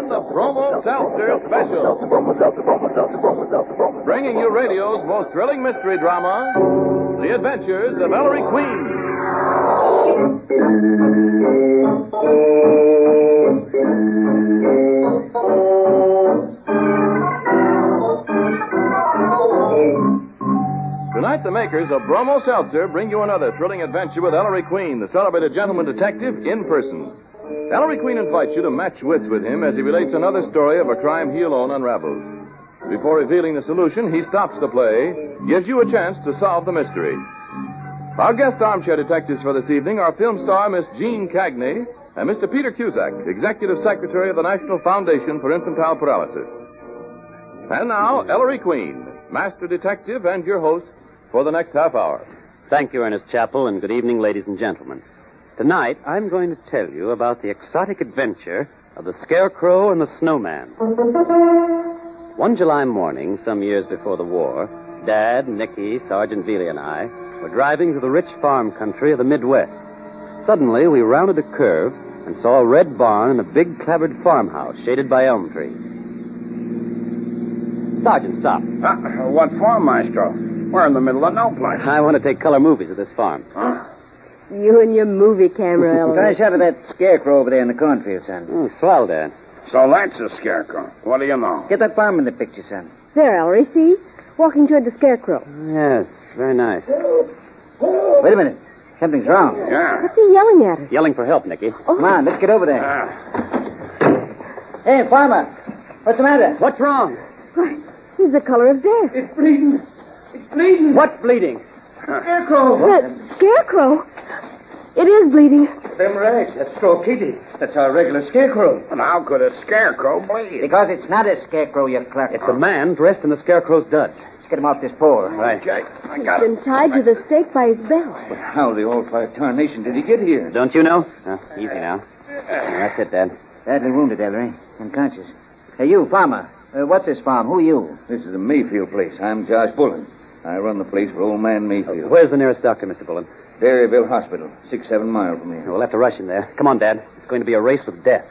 gentlemen, the Bromo Seltzer Special. Bringing you radio's most thrilling mystery drama, The Adventures of Ellery Queen. Tonight, the makers of Bromo Seltzer bring you another thrilling adventure with Ellery Queen, the celebrated gentleman detective, in person. Ellery Queen invites you to match wits with him as he relates another story of a crime he alone unravels. Before revealing the solution, he stops the play, gives you a chance to solve the mystery. Our guest armchair detectives for this evening are film star Miss Jean Cagney and Mr. Peter Cusack, Executive Secretary of the National Foundation for Infantile Paralysis. And now, Ellery Queen, Master Detective and your host for the next half hour. Thank you, Ernest Chappell, and good evening, ladies and gentlemen. Tonight, I'm going to tell you about the exotic adventure of the Scarecrow and the Snowman. One July morning, some years before the war, Dad, Nicky, Sergeant Veely, and I were driving through the rich farm country of the Midwest. Suddenly, we rounded a curve and saw a red barn and a big clapboard farmhouse shaded by elm trees. Sergeant, stop. What for, Maestro? We're in the middle of no place. I want to take color movies of this farm. Huh? You and your movie camera, Ellery. Try a shot of that scarecrow over there in the cornfield, son. Oh, swell, Dad. So that's a scarecrow. What do you know? Get that farm in the picture, son. There, Ellery, see? Walking toward the Scarecrow. Yes, very nice. Wait a minute. Something's wrong. Yeah. What's he yelling at us? Yelling for help, Nicky. Oh. Come on, let's get over there. Hey, farmer. What's the matter? What's wrong? Why, he's the color of death. It's bleeding. It's bleeding. What's bleeding? Scarecrow. The Scarecrow? It is bleeding. Them rags. That's Straw Kitty. That's our regular scarecrow. And how could a scarecrow bleed? Because it's not a scarecrow, you clerk. It's a man dressed in the Scarecrow's duds. Let's get him off this pole. Right. Okay, I got Been it. tied to the stake by his belt. But how the old fire tarnation did he get here? Don't you know? Oh, easy now. That's it, Dad. Badly wounded, Ellery. Unconscious. Hey, you, farmer. What's this farm? Who are you? This is the Mayfield place. I'm Josh Bullen. I run the place for old man Mayfield. Where's the nearest doctor, Mr. Bullen? Dairyville Hospital, 6-7 miles from here. We'll have to rush him there. Come on, Dad. It's going to be a race with death.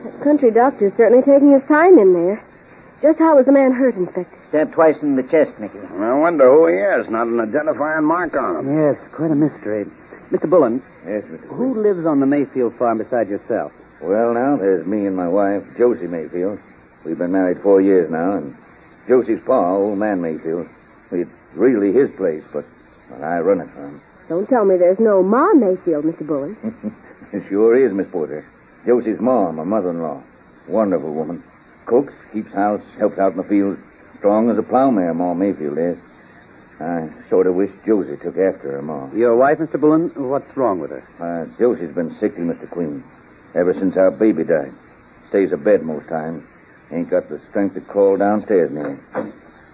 That country doctor's certainly taking his time in there. Just how was the man hurt, Inspector? Stabbed twice in the chest, Nicky. I wonder who he is. Not an identifying mark on him. Yes, quite a mystery. Mr. Bullen, Yes, Mr. who lives on the Mayfield farm beside yourself? Well, now, there's me and my wife, Josie Mayfield. We've been married 4 years now, and Josie's pa, old man Mayfield. It's really his place, but I run it for him. Don't tell me there's no Ma Mayfield, Mr. Bullen. It sure is, Miss Porter. Josie's ma, my mother-in-law. Wonderful woman. Cooks, keeps house, helps out in the fields. Strong as a plowmare, Ma Mayfield is. I sort of wish Josie took after her ma. Your wife, Mr. Bullen, what's wrong with her? Josie's been sickly, Mr. Queen. Ever since our baby died. Stays abed most times. Ain't got the strength to crawl downstairs near.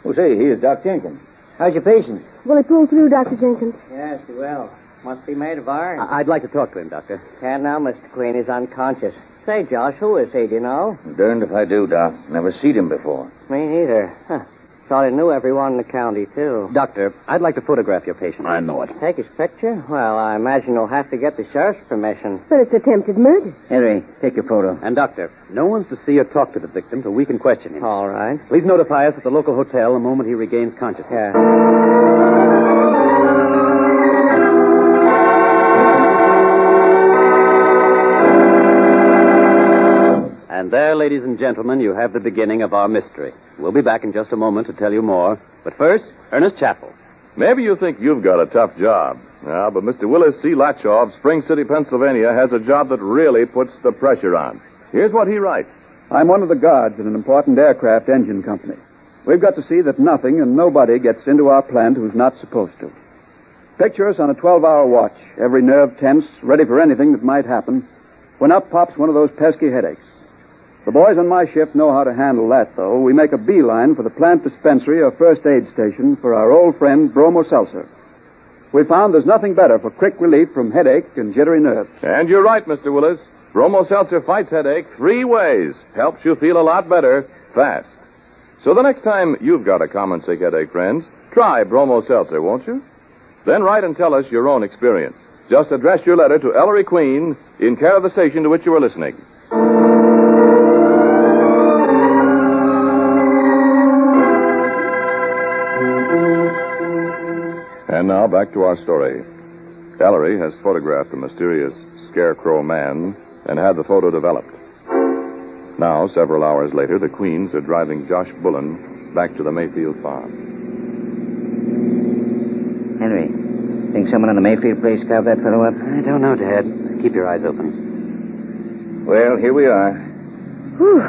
Oh, say, here's Doc Jenkins. How's your patient? Will he pull through, Dr. Jenkins? Yes, he will. Must be made of iron. I'd like to talk to him, Doctor. Can't now, Mr. Queen. He's unconscious. Say, Josh, who is he, do you know? Darned if I do, Doc. Never seen him before. Me neither. Huh. Thought he knew everyone in the county, too. Doctor, I'd like to photograph your patient. I know it. Take his picture? Well, I imagine you'll have to get the sheriff's permission. But it's attempted murder. Henry, take your photo. And, Doctor, no one's to see or talk to the victim till we can question him. All right. Please notify us at the local hotel the moment he regains consciousness. Yeah. And there, ladies and gentlemen, you have the beginning of our mystery. We'll be back in just a moment to tell you more. But first, Ernest Chappell. Maybe you think you've got a tough job. Yeah, but Mr. Willis C. Latchaw of Spring City, Pennsylvania, has a job that really puts the pressure on. Here's what he writes. I'm one of the guards in an important aircraft engine company. We've got to see that nothing and nobody gets into our plant who's not supposed to. Picture us on a 12-hour watch, every nerve tense, ready for anything that might happen, when up pops one of those pesky headaches. The boys on my shift know how to handle that, though. We make a beeline for the plant dispensary or first aid station for our old friend Bromo Seltzer. We found there's nothing better for quick relief from headache and jittery nerves. And you're right, Mr. Willis. Bromo Seltzer fights headache 3 ways. Helps you feel a lot better fast. So the next time you've got a common sick headache, friends, Try Bromo Seltzer, won't you? Then write and tell us your own experience. Just address your letter to Ellery Queen in care of the station to which you are listening. And now back to our story. Ellery has photographed the mysterious Scarecrow man and had the photo developed. Now, several hours later, the Queens are driving Josh Bullen back to the Mayfield farm. Henry, think someone on the Mayfield place carved that fellow up? I don't know, Dad. Keep your eyes open. Well, here we are. Whew.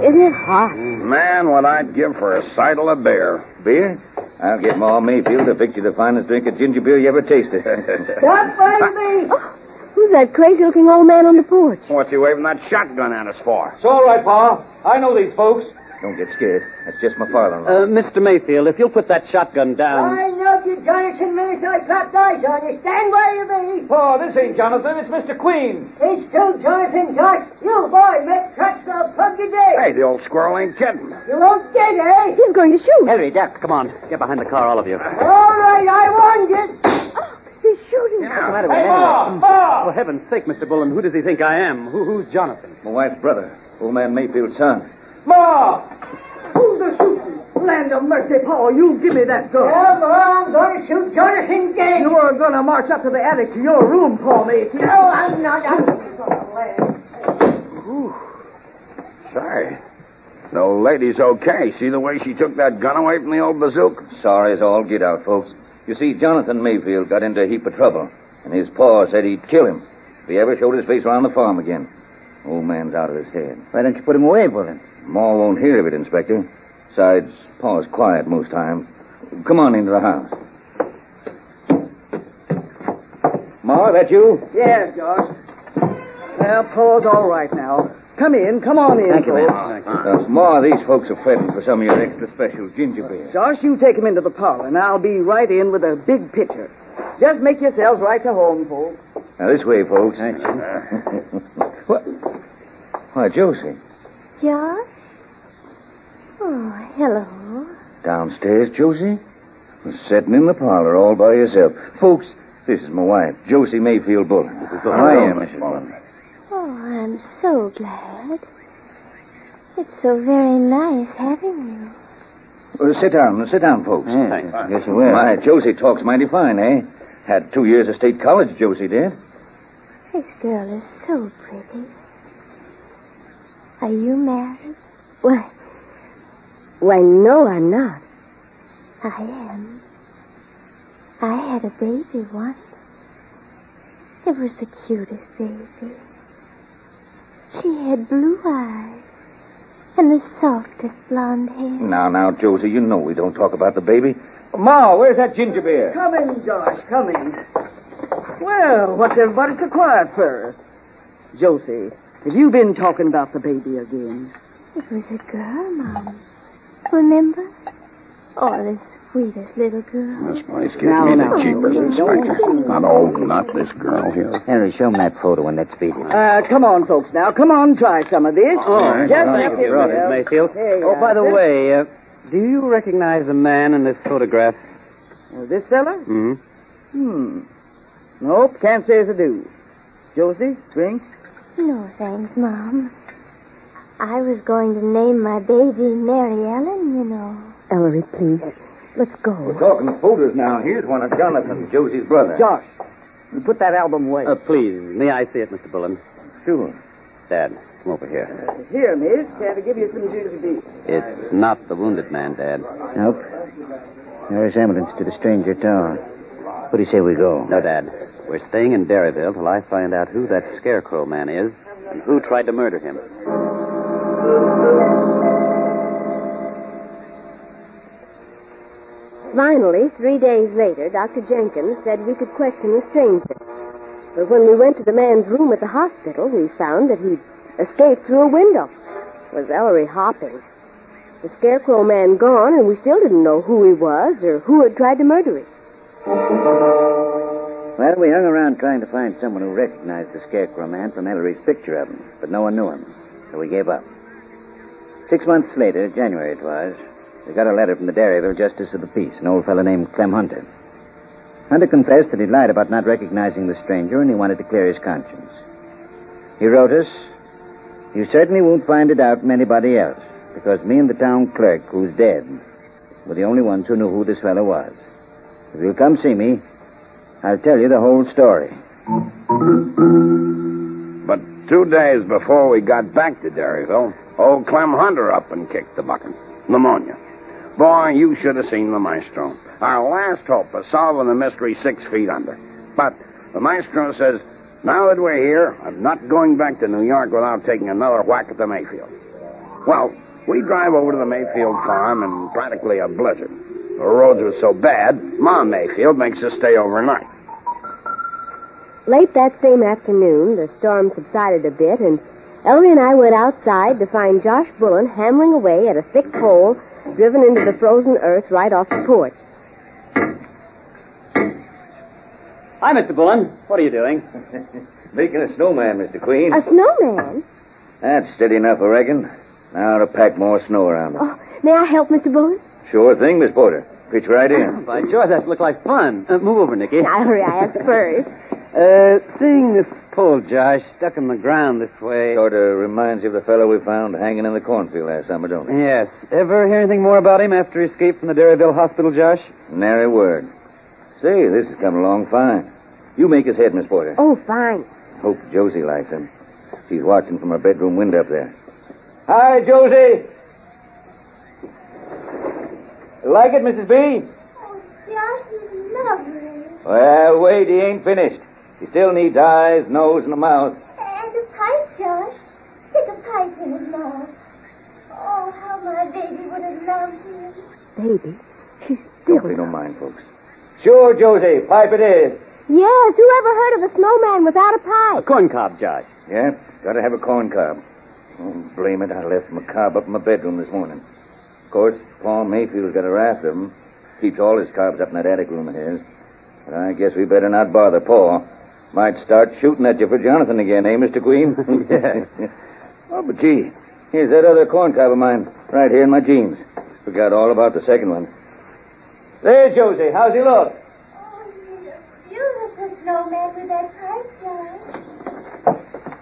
Isn't it hot? Man, what I'd give for a sidle of beer. Beer? I'll get Ma Mayfield to fix you the finest drink of ginger beer you ever tasted. What, baby? Oh, who's that crazy-looking old man on the porch? What's he waving that shotgun at us for? It's all right, Pa. I know these folks. Don't get scared. That's just my father-in-law. Mr. Mayfield, if you'll put that shotgun down. I know you, Jonathan, minute I clapped eyes on you. Stand where you be. Pa, this ain't Jonathan. It's Mr. Queen. It's true, Jonathan, Josh. You boy, make tracks for a plug you day. Hey, the old squirrel ain't kidding. You won't get, eh? He's going to shoot. Henry, Duck, come on. Get behind the car, all of you. All right, I warned you. Oh, he's shooting. What's the matter with Hey, him? Pa! Pa! For heaven's sake, Mr. Bullen, who does he think I am? Who's Jonathan? My wife's brother, old man Mayfield's son. Ma! Who's the shooting? Land of mercy, Paul, you give me that gun. Well, I'm going to shoot Jonathan dead. You are going to march up to the attic to your room, Paul Mayfield. No, I'm not. Say, the old lady's okay. See the way she took that gun away from the old bazooka? Sorry as all get out, folks. You see, Jonathan Mayfield got into a heap of trouble, and his pa said he'd kill him if he ever showed his face around the farm again. Old man's out of his head. Why don't you put him away for him? Ma won't hear of it, Inspector. Besides, Pa's quiet most times. Come on into the house. Ma, that you? Yes, Josh. Well, Paul's all right now. Come in. Come on in, Thank you, folks. ma'am. Ma, these folks are fretting for some of your extra special ginger beer. Josh, you take him into the parlor, and I'll be right in with a big pitcher. Just make yourselves right to home, folks. Now, this way, folks. What? Why, Josie. Josh? Oh, hello. Downstairs, Josie? Sitting in the parlor all by yourself. Folks, this is my wife, Josie Mayfield Bullen. How are you, Mrs. Bullen? Oh, I'm so glad. It's so very nice having you. Sit down, folks. Thanks. Yes, you will. My, Josie talks mighty fine, eh? Had 2 years of state college, Josie did. This girl is so pretty. Are you married? Why, no, I'm not. I am. I had a baby once. It was the cutest baby. She had blue eyes and the softest blonde hair. Now, Josie, you know we don't talk about the baby. Ma, where's that ginger beer? Come in, Josh. Come in. Well, what's everybody so quiet for? Josie, have you been talking about the baby again? It was a girl, Mom. Remember? Oh, the sweetest little girl. This place gives Now, me now. the cheapest, Inspector. Not this girl here. Henry, show him that photo and that speed. Come on, folks, now. Come on, try some of this. right. Just Thank like you, it Brought will. it, Mayfield. There you Oh, by the are. way, do you recognize the man in this photograph? This fella? Mm-hmm. Nope, can't say as I do. Josie, drink? No, thanks, Mom. I was going to name my baby Mary Ellen, you know. Ellery, please. Let's go. We're talking photos now. Here's one of Jonathan, Josie's brother. Josh, you put that album away. Please, may I see it, Mr. Bullen? Sure. Dad, come over here. Here, miss. Can I give you some ginger beer? It's not the wounded man, Dad. Nope. No resemblance to the stranger at all. What do you say we go? No, Dad. We're staying in Derryville till I find out who that Scarecrow man is and who tried to murder him. Finally, 3 days later, Dr. Jenkins said we could question the stranger. But when we went to the man's room at the hospital, we found that he'd escaped through a window. Was Ellery hopping. The Scarecrow man gone, and we still didn't know who he was or who had tried to murder him. Well, we hung around trying to find someone who recognized the Scarecrow man from Ellery's picture of him, but no one knew him, so we gave up. 6 months later, January it was, We got a letter from the Dairyville Justice of the Peace, an old fellow named Clem Hunter. Hunter confessed that he'd lied about not recognizing the stranger, and he wanted to clear his conscience. He wrote us, "You certainly won't find it out from anybody else, because me and the town clerk, who's dead, were the only ones who knew who this fellow was. If you'll come see me, I'll tell you the whole story." But 2 days before we got back to Dairyville, old Clem Hunter up and kicked the bucket. Pneumonia. Boy, you should have seen the maestro. Our last hope of solving the mystery 6 feet under. But the maestro says, now that we're here, I'm not going back to New York without taking another whack at the Mayfield. Well, we drive over to the Mayfield farm in practically a blizzard. The roads were so bad, Ma Mayfield makes us stay overnight. Late that same afternoon, the storm subsided a bit, and Ellery and I went outside to find Josh Bullen hammering away at a thick pole driven into the frozen earth right off the porch. Hi, Mr. Bullen. What are you doing? Making a snowman, Mr. Queen. A snowman? That's steady enough, I reckon. Now to pack more snow around it. Oh, may I help, Mr. Bullen? Sure thing, Miss Porter. Pitch right in. By George, that looked like fun. Move over, Nicky. Now, hurry, I asked first. Seeing this pole, Josh, stuck in the ground this way. Sort of reminds you of the fellow we found hanging in the cornfield last summer, don't it? Yes. Ever hear anything more about him after he escaped from the Dairyville hospital, Josh? Nary word. Say, this has come along fine. You make his head, Miss Porter. Oh, fine. Hope Josie likes him. She's watching from her bedroom window up there. Hi, Josie. Like it, Mrs. B? Oh, Josh is lovely. Well, wait, he ain't finished. He still needs eyes, nose, and a mouth. And a pipe, Josh. Stick a pipe in his mouth. Oh, how my baby would have loved him. Baby, she's still... Don't pay no mind, folks. Sure, Josie, pipe it is. Yes, who ever heard of a snowman without a pipe? A corn cob, Josh. Yeah, gotta have a corn cob. Oh, blame it, I left my cob up in my bedroom this morning. Of course, Paul Mayfield's got a raft of them. Keeps all his cobs up in that attic room of his. But I guess we better not bother Paul. Might start shooting at you for Jonathan again, eh, Mr. Queen? Yeah. Oh, but gee, here's that other corn cob of mine right here in my jeans. Forgot all about the second one. There, Josie, how's he look? Oh, he's a beautiful snowman with that pipe, Josh.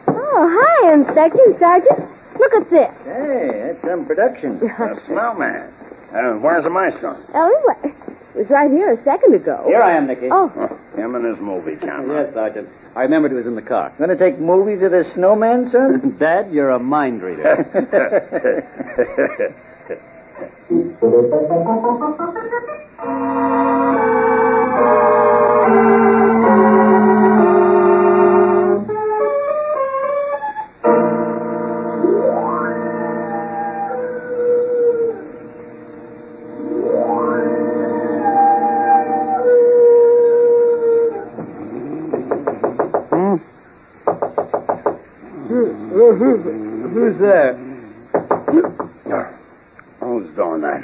Oh, hi, Inspector Sergeant. Look at this. Hey, that's some production. A snowman. Where's the maestro? Ellie, what? It was right here a second ago. Here I am, Nicky. Oh. Him and his movie camera. Yes, Sergeant. I remembered it was in the car. Gonna take movies of the snowman, son? Dad, you're a mind reader. Who's there? Who's doing that?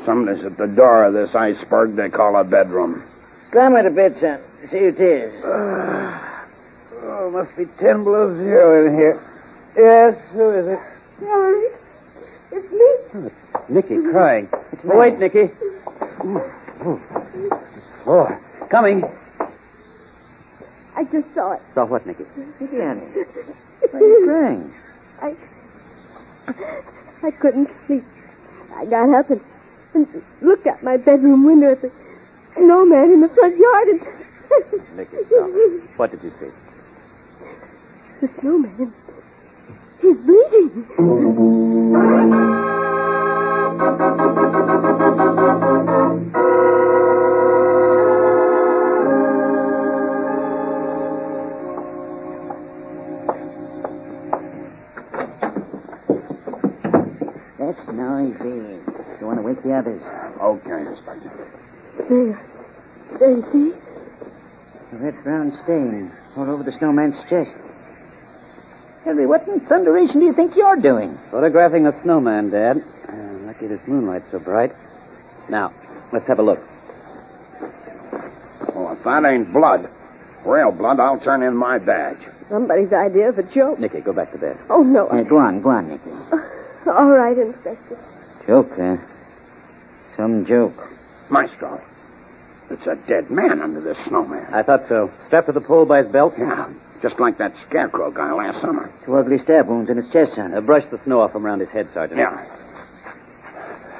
Somebody's at the door of this iceberg they call a bedroom. Climb it a bit, son. See who it is. Oh, must be 10 below zero in here. Yes, who is it? Ellery, it's me. Nicky crying. Oh, wait, Nicky. Floor. Coming. I just saw it. Saw what, Nicky? Danny, why are you crying? I couldn't sleep. I got up and looked out my bedroom window at the snowman in the front yard and... Nicky, stop. What did you see? The snowman. He's bleeding. That's noisy. You want to wake the others? Okay, Inspector. There, you see? A red brown stain all over the snowman's chest. Ellery, what in thunderation do you think you're doing? Photographing a snowman, Dad. Lucky this moonlight's so bright. Now, let's have a look. Well, if that ain't blood, real blood, I'll turn in my badge. Somebody's idea of a joke. Nicky, go back to bed. Oh, no. Go on, Nicky. All right, Inspector. Joke, huh? Some joke. Maestro, it's a dead man under this snowman. I thought so. Strapped to the pole by his belt? Yeah, just like that Scarecrow guy last summer. 2 ugly stab wounds in his chest, son. Brush the snow off from around his head, Sergeant. Yeah,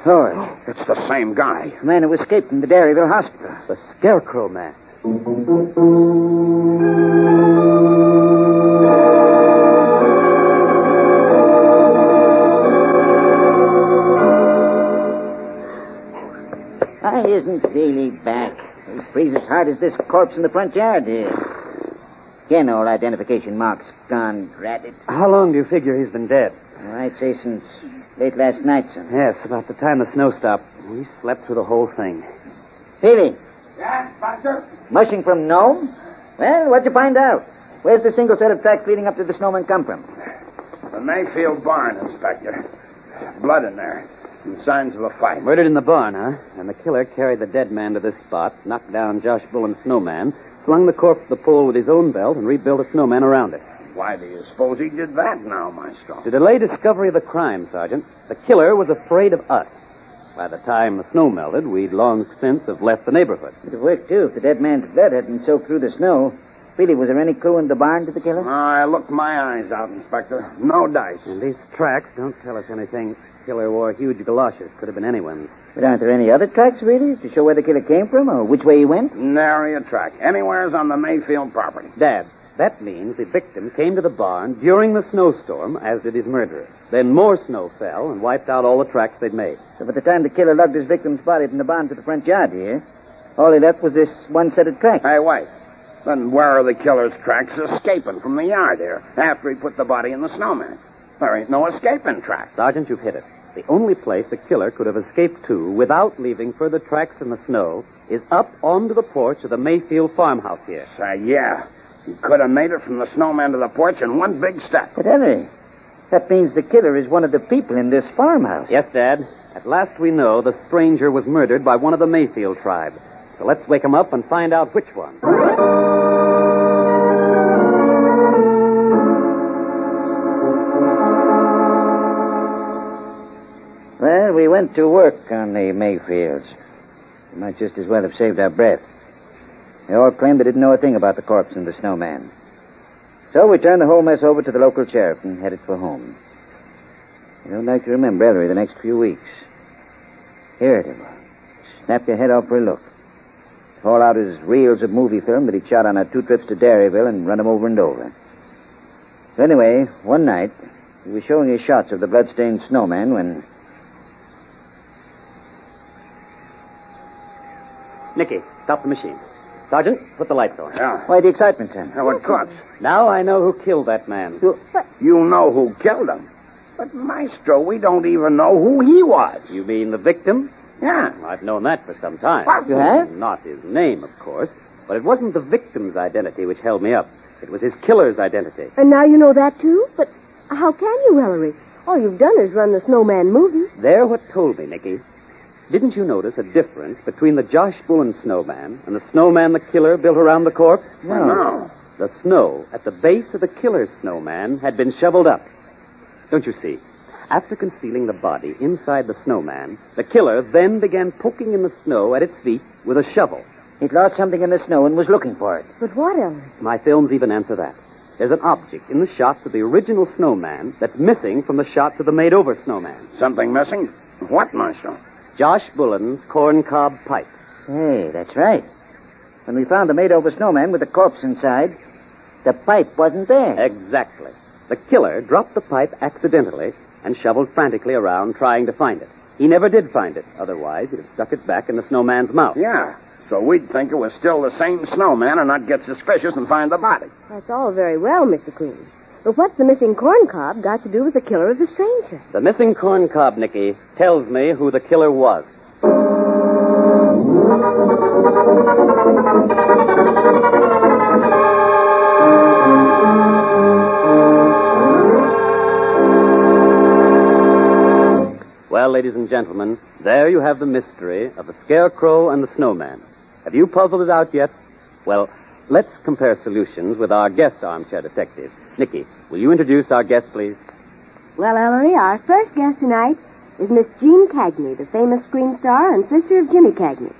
Lord, it's the same guy. the man who escaped from the Dairyville hospital. The Scarecrow man. Why isn't Neeley back? He breathes as hard as this corpse in the front yard here. Again, all identification marks gone, ratted. How long do you figure he's been dead? Well, I'd say since late last night, son. Yes, about the time the snow stopped. We slept through the whole thing. Peavy, Yeah, Buster? mushing from Nome? Well, what'd you find out? Where's the single set of tracks leading up to the snowman come from? The Mayfield barn, Inspector. Blood in there. And signs of a fight. Murdered in the barn, huh? And the killer carried the dead man to this spot, knocked down Josh Bullen's snowman, slung the corpse to the pole with his own belt, and rebuilt a snowman around it. Why do you suppose he did that now, Maestro? To delay discovery of the crime, Sergeant, the killer was afraid of us. By the time the snow melted, we'd long since have left the neighborhood. It'd have worked, too, if the dead man's blood hadn't soaked through the snow. Really, was there any clue in the barn to the killer? I looked my eyes out, Inspector. No dice. And these tracks don't tell us anything. Killer wore huge galoshes. Could have been anyone's. But aren't there any other tracks, really, to show where the killer came from or which way he went? Nary a track. Anywhere's on the Mayfield property. Dad, that means the victim came to the barn during the snowstorm, as did his murderer. Then more snow fell and wiped out all the tracks they'd made. So by the time the killer lugged his victim's body from the barn to the front yard here, all he left was this one set of tracks. Hey, wait. Then where are the killer's tracks escaping from the yard here after he put the body in the snowman? There ain't no escaping tracks. Sergeant, you've hit it. The only place the killer could have escaped to without leaving further tracks in the snow is up onto the porch of the Mayfield farmhouse here. Yeah. He could have made it from the snowman to the porch in one big step. But, Ellery, that means the killer is one of the people in this farmhouse. Yes, Dad. At last we know the stranger was murdered by one of the Mayfield tribe. So let's wake him up and find out which one. Well, we went to work on the Mayfields. We might just as well have saved our breath. They all claimed they didn't know a thing about the corpse and the snowman. So we turned the whole mess over to the local sheriff and headed for home. You don't like to remember, Ellery, the next few weeks. Here, Dibble. Snap your head off for a look. Haul out his reels of movie film that he shot on our 2 trips to Dairyville and run them over and over. So anyway, one night, he was showing his shots of the blood-stained snowman when... Nicky, stop the machine. Sergeant, put the lights on. Yeah. Why the excitement, son? Now, what cooks? Now I know who killed that man. You know who killed him. But, Maestro, we don't even know who he was. You mean the victim? Yeah. I've known that for some time. What? You have? Not his name, of course. But it wasn't the victim's identity which held me up. It was his killer's identity. And now you know that, too? But how can you, Ellery? All you've done is run the Snowman movie. They're what told me, Nicky. Didn't you notice a difference between the Josh Bullen snowman and the snowman the killer built around the corpse? No. The snow at the base of the killer's snowman had been shoveled up. Don't you see? After concealing the body inside the snowman, the killer then began poking in the snow at its feet with a shovel. He'd lost something in the snow and was looking for it. But what, Ellery? My films even answer that. There's an object in the shots of the original snowman that's missing from the shots of the made-over snowman. Something missing? What, Maestro? Josh Bullen's corncob pipe. Hey, that's right. When we found the made-over snowman with the corpse inside, the pipe wasn't there. Exactly. The killer dropped the pipe accidentally and shoveled frantically around trying to find it. He never did find it. Otherwise, he'd have stuck it back in the snowman's mouth. Yeah. So we'd think it was still the same snowman and not get suspicious and find the body. That's all very well, Mr. Queen. But what's the missing corncob got to do with the killer of the stranger? The missing corncob, Nicky, tells me who the killer was. Well, ladies and gentlemen, there you have the mystery of the Scarecrow and the Snowman. Have you puzzled it out yet? Well, let's compare solutions with our guest armchair detective. Nicky, will you introduce our guest, please? Well, Ellery, our first guest tonight is Miss Jean Cagney, the famous screen star and sister of Jimmy Cagney.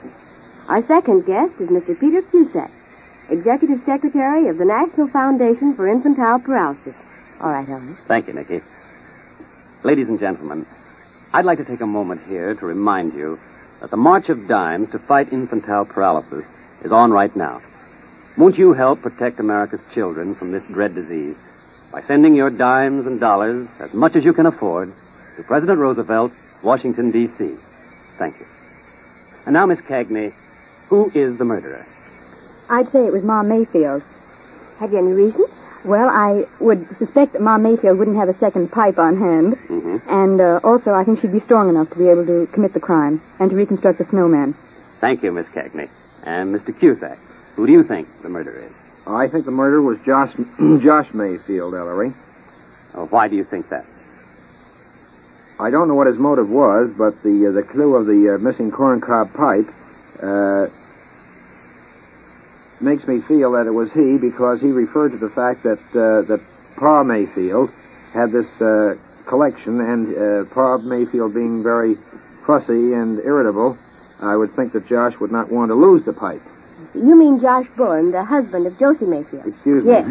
Our second guest is Mr. Peter Cusack, Executive Secretary of the National Foundation for Infantile Paralysis. All right, Elvis. Thank you, Nicky. Ladies and gentlemen, I'd like to take a moment here to remind you that the March of Dimes to fight infantile paralysis is on right now. Won't you help protect America's children from this dread disease by sending your dimes and dollars, as much as you can afford, to President Roosevelt, Washington, D.C. Thank you. And now, Miss Cagney, who is the murderer? I'd say it was Ma Mayfield. Have you any reason? Well, I would suspect that Ma Mayfield wouldn't have a second pipe on hand. Mm-hmm. And also, I think she'd be strong enough to be able to commit the crime and to reconstruct the snowman. Thank you, Miss Cagney. And Mr. Cusack, who do you think the murderer is? I think the murderer was Josh Mayfield, Ellery. Oh, why do you think that? I don't know what his motive was, but the clue of the missing corncob pipe makes me feel that it was he, because he referred to the fact that Pa Mayfield had this collection, and Pa Mayfield being very fussy and irritable, I would think that Josh would not want to lose the pipe. You mean Josh Bullen, the husband of Josie Mayfield? Excuse me. Yes.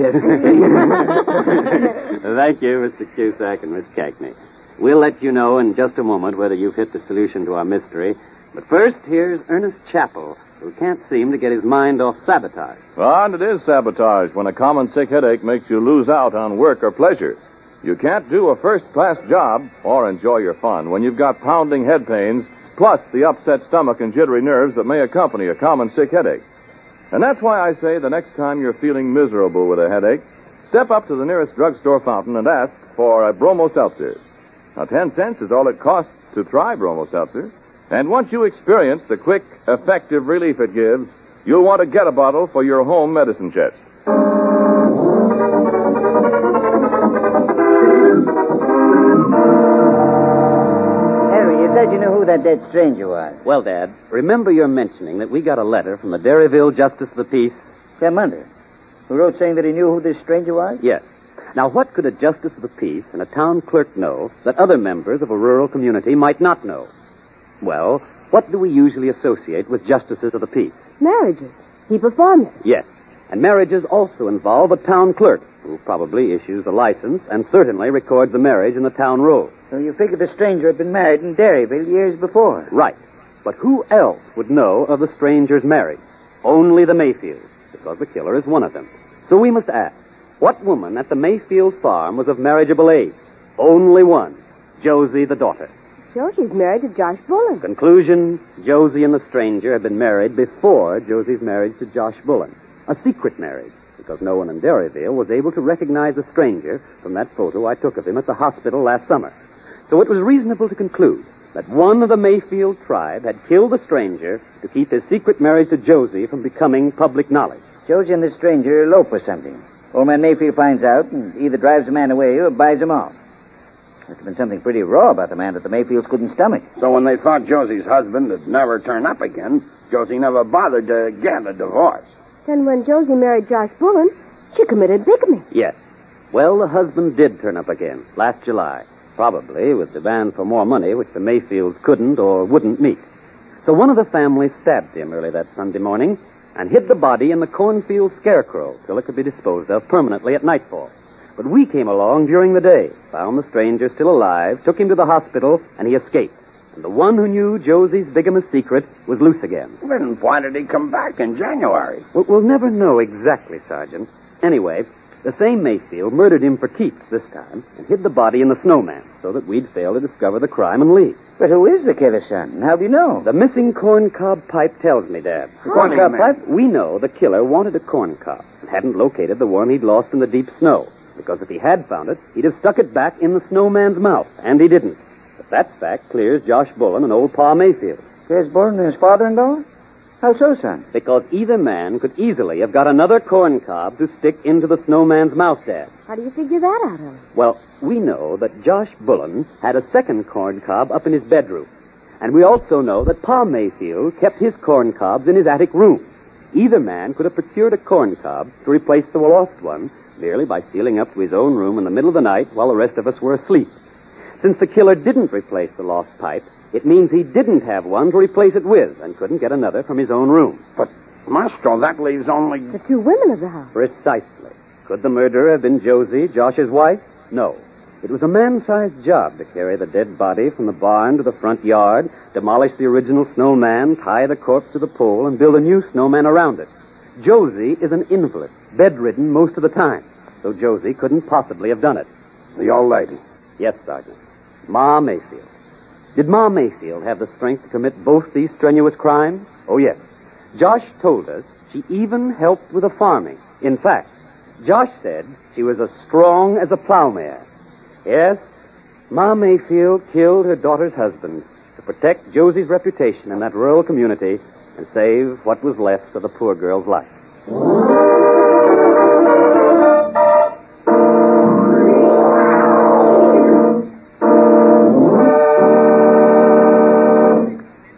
Thank you, Mr. Cusack and Miss Cagney. We'll let you know in just a moment whether you've hit the solution to our mystery. But first, here's Ernest Chappell, who can't seem to get his mind off sabotage. Well, and it is sabotage when a common sick headache makes you lose out on work or pleasure. You can't do a first-class job or enjoy your fun when you've got pounding head pains, plus the upset stomach and jittery nerves that may accompany a common sick headache. And that's why I say the next time you're feeling miserable with a headache, step up to the nearest drugstore fountain and ask for a Bromo Seltzer. Now, 10 cents is all it costs to try Bromo Seltzer. And once you experience the quick, effective relief it gives, you'll want to get a bottle for your home medicine chest. Harry, you said you knew who that dead stranger was. Well, Dad, remember your mentioning that we got a letter from the Derryville Justice of the Peace? Clem Hunter, who wrote saying that he knew who this stranger was? Yes. Now, what could a Justice of the Peace and a town clerk know that other members of a rural community might not know? Well, what do we usually associate with Justices of the Peace? Marriages. He performs it. Yes. And marriages also involve a town clerk, who probably issues a license and certainly records the marriage in the town roll. So you figure the stranger had been married in Derryville years before. Right. But who else would know of the stranger's marriage? Only the Mayfields, because the killer is one of them. So we must ask, what woman at the Mayfield farm was of marriageable age? Only one. Josie, the daughter. Sure, she's married to Josh Bullen. Conclusion, Josie and the stranger had been married before Josie's marriage to Josh Bullen. A secret marriage, because no one in Derryville was able to recognize the stranger from that photo I took of him at the hospital last summer. So it was reasonable to conclude that one of the Mayfield tribe had killed the stranger to keep his secret marriage to Josie from becoming public knowledge. Josie and the stranger elope or something. Old man Mayfield finds out and either drives the man away or buys him off. Must have been something pretty raw about the man that the Mayfields couldn't stomach. So when they thought Josie's husband would never turn up again, Josie never bothered to get a divorce. Then when Josie married Josh Bullen, she committed bigamy. Yes. Well, the husband did turn up again last July, probably with demand for more money, which the Mayfields couldn't or wouldn't meet. So one of the families stabbed him early that Sunday morning and hid the body in the cornfield Scarecrow till it could be disposed of permanently at nightfall. But we came along during the day, found the stranger still alive, took him to the hospital, and he escaped. And the one who knew Josie's bigamous secret was loose again. Then why did he come back in January? We'll never know exactly, Sergeant. Anyway, the same Mayfield murdered him for keeps this time and hid the body in the snowman so that we'd fail to discover the crime and leave. But who is the killer, son? And how do you know? The missing corncob pipe tells me, Dad. The corncob pipe? We know the killer wanted a corncob and hadn't located the one he'd lost in the deep snow. Because if he had found it, he'd have stuck it back in the snowman's mouth, and he didn't. But that fact clears Josh Bullen and old Pa Mayfield. Clears Bullen and his father-in-law? How so, son? Because either man could easily have got another corncob to stick into the snowman's mouth, Dad. How do you figure that out, Ellie? Well, we know that Josh Bullen had a second corncob up in his bedroom. And we also know that Pa Mayfield kept his corncobs in his attic room. Either man could have procured a corncob to replace the lost one merely by stealing up to his own room in the middle of the night while the rest of us were asleep. Since the killer didn't replace the lost pipe, it means he didn't have one to replace it with and couldn't get another from his own room. But, Maestro, that leaves only... The two women of the house. Precisely. Could the murderer have been Josie, Josh's wife? No. It was a man-sized job to carry the dead body from the barn to the front yard, demolish the original snowman, tie the corpse to the pole, and build a new snowman around it. Josie is an invalid, bedridden most of the time, so Josie couldn't possibly have done it. The old lady. Yes, Sergeant. Ma Mayfield. Did Ma Mayfield have the strength to commit both these strenuous crimes? Oh, yes. Josh told us she even helped with the farming. In fact, Josh said she was as strong as a plowmare. Yes, Ma Mayfield killed her daughter's husband to protect Josie's reputation in that rural community and save what was left of the poor girl's life.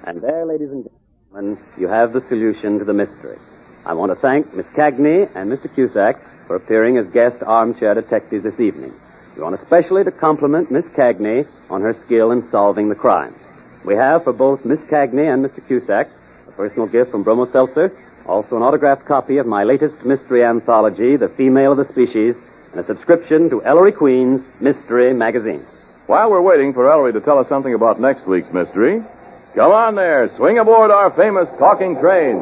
And there, ladies and gentlemen, you have the solution to the mystery. I want to thank Miss Cagney and Mr. Cusack for appearing as guest armchair detectives this evening. We want especially to compliment Miss Cagney on her skill in solving the crime. We have for both Miss Cagney and Mr. Cusack a personal gift from Bromo Seltzer, also an autographed copy of my latest mystery anthology, The Female of the Species, and a subscription to Ellery Queen's Mystery Magazine. While we're waiting for Ellery to tell us something about next week's mystery, come on there, swing aboard our famous talking train.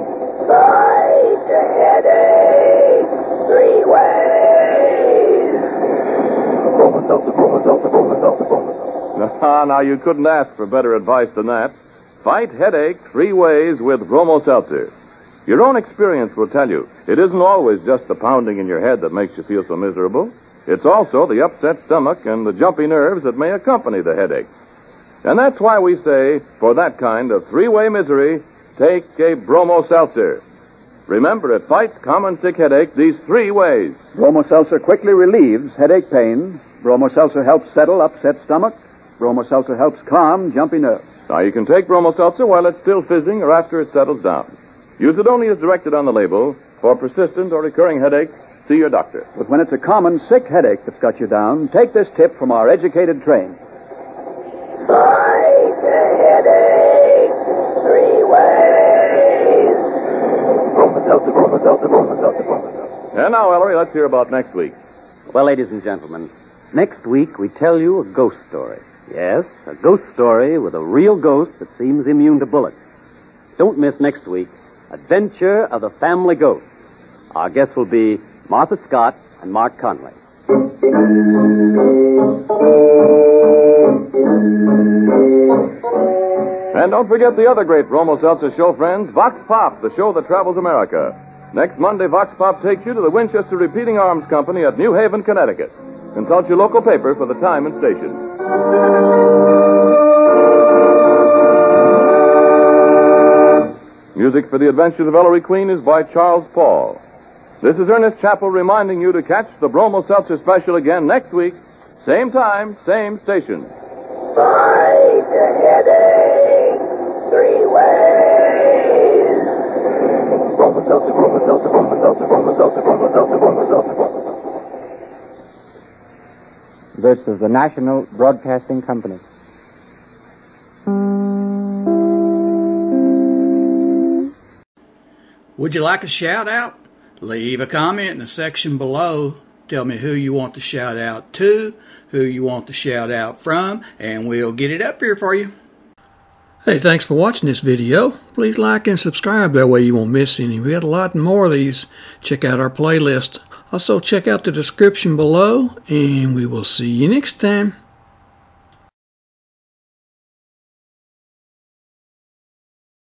Fight the headache, three ways. Now, you couldn't ask for better advice than that. Fight headache 3 ways with Bromo Seltzer. Your own experience will tell you it isn't always just the pounding in your head that makes you feel so miserable. It's also the upset stomach and the jumpy nerves that may accompany the headache. And that's why we say, for that kind of 3-way misery, take a Bromo Seltzer. Remember, it fights common sick headache these 3 ways. Bromo Seltzer quickly relieves headache pain. Bromo Seltzer helps settle upset stomach. Bromo Seltzer helps calm jumpy nerves. Now, you can take Bromo Seltzer while it's still fizzing or after it settles down. Use it only as directed on the label. For persistent or recurring headaches, see your doctor. But when it's a common sick headache that's got you down, take this tip from our educated train. Fight the headache, 3 ways. And now, Ellery, let's hear about next week. Well, ladies and gentlemen, next week we tell you a ghost story. Yes, a ghost story with a real ghost that seems immune to bullets. Don't miss next week, Adventure of the Family Ghost. Our guests will be Martha Scott and Mark Conley. And don't forget the other great Bromo Seltzer show, friends, Vox Pop, the show that travels America. Next Monday, Vox Pop takes you to the Winchester Repeating Arms Company at New Haven, Connecticut. Consult your local paper for the time and station. Music for The Adventures of Ellery Queen is by Charles Paul. This is Ernest Chappell reminding you to catch the Bromo Seltzer special again next week, same time, same station. Fight the headache, 3 ways. This is the National Broadcasting Company. Would you like a shout out? Leave a comment in the section below. Tell me who you want to shout out to, who you want to shout out from, and we'll get it up here for you. Hey, thanks for watching this video. Please like and subscribe. That way you won't miss any. We got a lot more of these. Check out our playlist. Also, check out the description below, and we will see you next time.